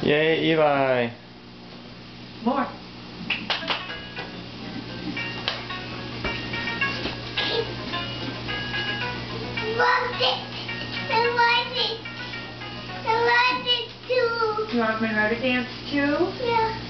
Yay, Eli. More. Loved it. I love it. I love it too. You want me to dance too? Yeah.